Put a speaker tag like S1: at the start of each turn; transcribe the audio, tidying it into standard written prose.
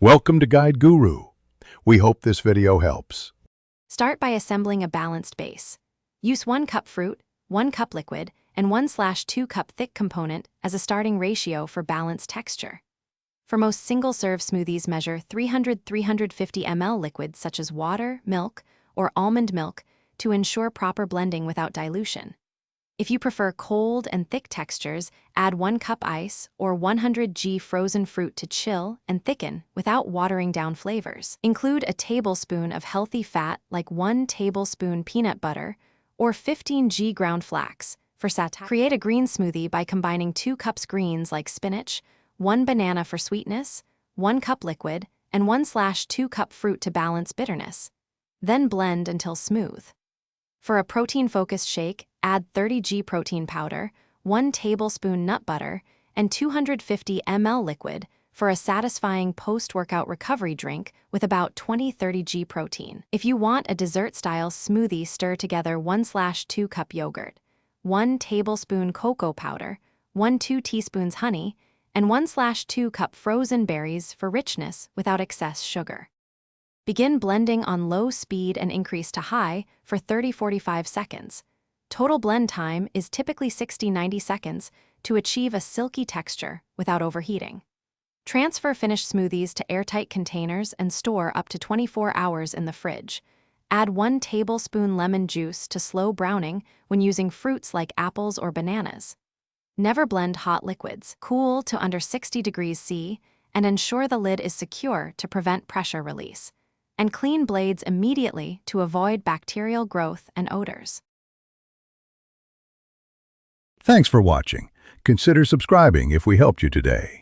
S1: Welcome to Guide Guru. We hope this video helps.
S2: Start by assembling a balanced base. Use 1 cup fruit, 1 cup liquid, and 1/2 cup thick component as a starting ratio for balanced texture. For most single-serve smoothies, measure 300–350 ml liquids such as water, milk, or almond milk to ensure proper blending without dilution. If you prefer cold and thick textures, add 1 cup ice or 100 g frozen fruit to chill and thicken without watering down flavors. Include a tablespoon of healthy fat like 1 tablespoon peanut butter or 15 g ground flax for satiety. Create a green smoothie by combining 2 cups greens like spinach, 1 banana for sweetness, 1 cup liquid, and 1/2 cup fruit to balance bitterness. Then blend until smooth. For a protein-focused shake, add 30 g protein powder, 1 tablespoon nut butter, and 250 ml liquid for a satisfying post-workout recovery drink with about 20–30 g protein. If you want a dessert-style smoothie, stir together 1/2 cup yogurt, 1 tablespoon cocoa powder, 1–2 teaspoons honey, and 1/2 cup frozen berries for richness without excess sugar. Begin blending on low speed and increase to high for 30–45 seconds. Total blend time is typically 60–90 seconds to achieve a silky texture without overheating. Transfer finished smoothies to airtight containers and store up to 24 hours in the fridge. Add 1 tablespoon lemon juice to slow browning when using fruits like apples or bananas. Never blend hot liquids. Cool to under 60 degrees C and ensure the lid is secure to prevent pressure release. And clean blades immediately to avoid bacterial growth and odors.
S1: Thanks for watching. Consider subscribing if we helped you today.